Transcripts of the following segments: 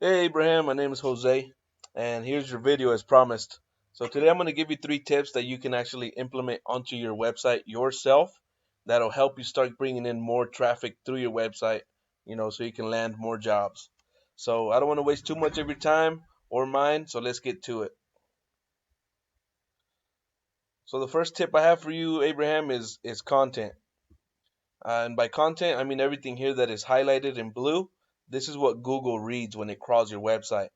Hey Abraham, my name is Jose, and here's your video as promised. So today I'm going to give you 3 tips that you can actually implement onto your website yourself that'll help you start bringing in more traffic through your website, so you can land more jobs. So I don't want to waste too much of your time or mine, so let's get to it. So the first tip I have for you, Abraham, is content. And by content, I mean everything here that is highlighted in blue. This is what Google reads when it crawls your website.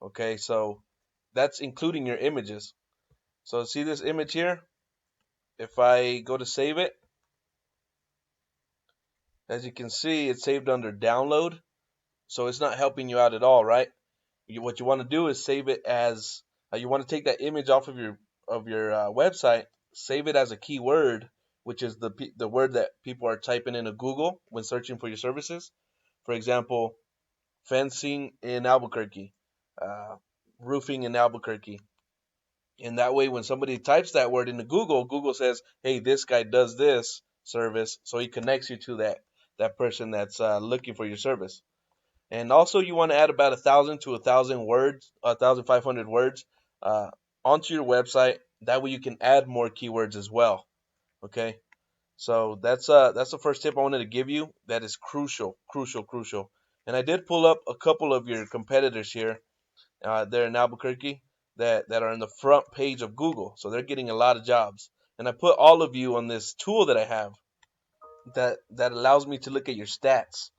Okay, so that's including your images. So see this image here? If I go to save it, as you can see, it's saved under download. So it's not helping you out at all, right? What you want to do is save it as you want to take that image off of your website, save it as a keyword, which is the word that people are typing into Google when searching for your services. For example, fencing in Albuquerque, uh, roofing in Albuquerque. And that way, when somebody types that word into Google, Google says, "Hey, this guy does this service," so he connects you to that person that's looking for your service. And also, you want to add about 1,000 to 1,000 words, 1,500 words onto your website. That way, you can add more keywords as well. Okay, so that's the first tip I wanted to give you. That is crucial, crucial, crucial. And I did pull up a couple of your competitors here there in Albuquerque that are in the front page of Google. So they're getting a lot of jobs. And I put all of you on this tool that I have that allows me to look at your stats.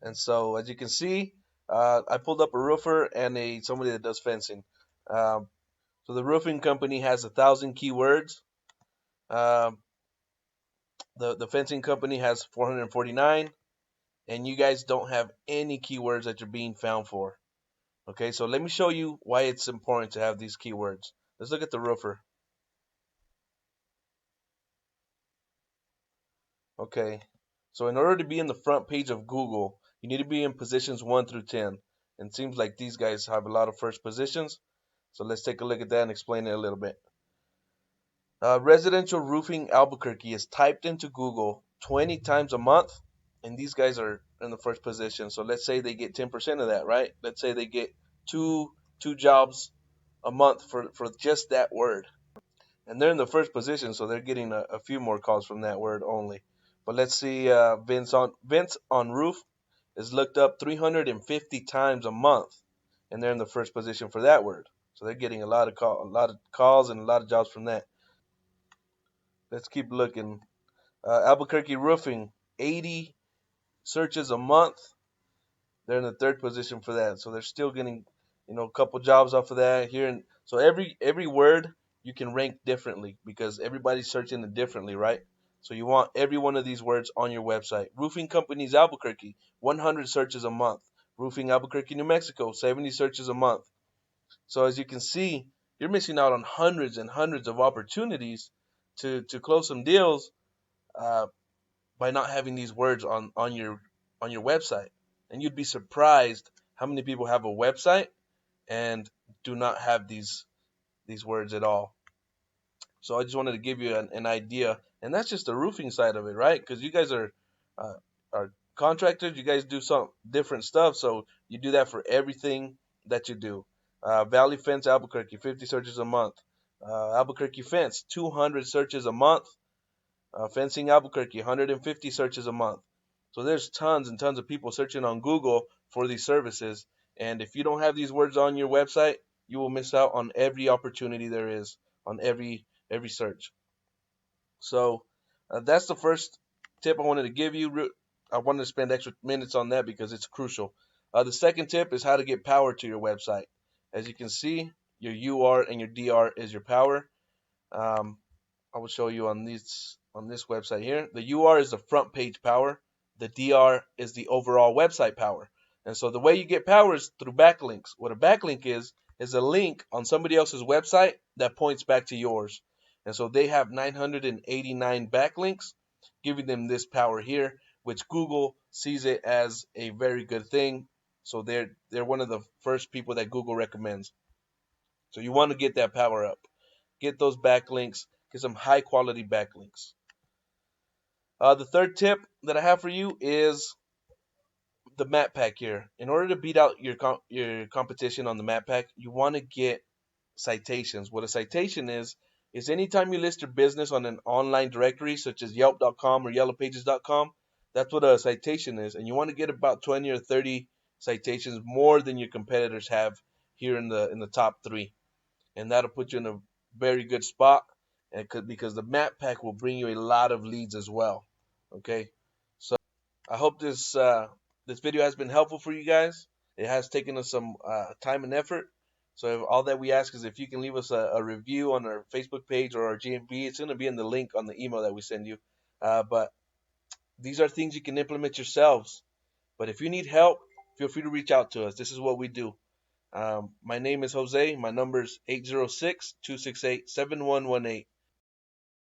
And so as you can see, I pulled up a roofer and a somebody that does fencing. Um, so the roofing company has 1,000 keywords. Um, the fencing company has 449, and you guys don't have any keywords that you're being found for. Okay, so let me show you why it's important to have these keywords. Let's look at the roofer. Okay, so in order to be in the front page of Google, you need to be in positions 1 through 10. And it seems like these guys have a lot of first positions. So let's take a look at that and explain it a little bit. Residential roofing Albuquerque is typed into Google 20 times a month, and these guys are in the first position. So let's say they get 10% of that, right? Let's say they get two jobs a month for just that word. And they're in the first position, so they're getting a few more calls from that word only. But let's see, Vince on roof is looked up 350 times a month, and they're in the first position for that word. So they're getting a lot of calls and a lot of jobs from that. Let's keep looking. Albuquerque roofing, 80 searches a month. They're in the third position for that. So they're still getting, a couple jobs off of that here. And so every word you can rank differently because everybody's searching it differently, right? So you want every one of these words on your website. Roofing companies Albuquerque, 100 searches a month. Roofing Albuquerque, New Mexico, 70 searches a month. So as you can see, you're missing out on hundreds and hundreds of opportunities to close some deals uh, by not having these words on your website. And you'd be surprised how many people have a website and do not have these words at all. So I just wanted to give you an idea, and that's just the roofing side of it, right? Because you guys are contractors, you guys do some different stuff, so you do that for everything that you do. Valley Fence Albuquerque, 50 searches a month. Albuquerque Fence, 200 searches a month. Fencing Albuquerque, 150 searches a month. So there's tons and tons of people searching on Google for these services. And if you don't have these words on your website, you will miss out on every opportunity there is on every search. So that's the first tip I wanted to give you. I wanted to spend extra minutes on that because it's crucial. The second tip is how to get power to your website. As you can see, your UR and your DR is your power. Um, I will show you on this website here. The UR is the front page power. The DR is the overall website power. And so the way you get power is through backlinks. What a backlink is a link on somebody else's website that points back to yours. And so they have 989 backlinks, giving them this power here, which Google sees it as a very good thing. So they're one of the first people that Google recommends. So you want to get that power up. Get those backlinks, get some high quality backlinks. The third tip that I have for you is the map pack here. In order to beat out your competition on the map pack, you want to get citations. What a citation is anytime you list your business on an online directory such as Yelp.com or YellowPages.com, that's what a citation is, and you want to get about 20 or 30 citations more than your competitors have here in the top three, and that'll put you in a very good spot, and because the map pack will bring you a lot of leads as well. Okay, so I hope this video has been helpful for you guys. It has taken us some time and effort. So if, all that we ask is if you can leave us a review on our Facebook page or our GMB. It's going to be in the link on the email that we send you. But these are things you can implement yourselves. But if you need help, feel free to reach out to us. This is what we do. My name is Jose. My number is 806-268-7118.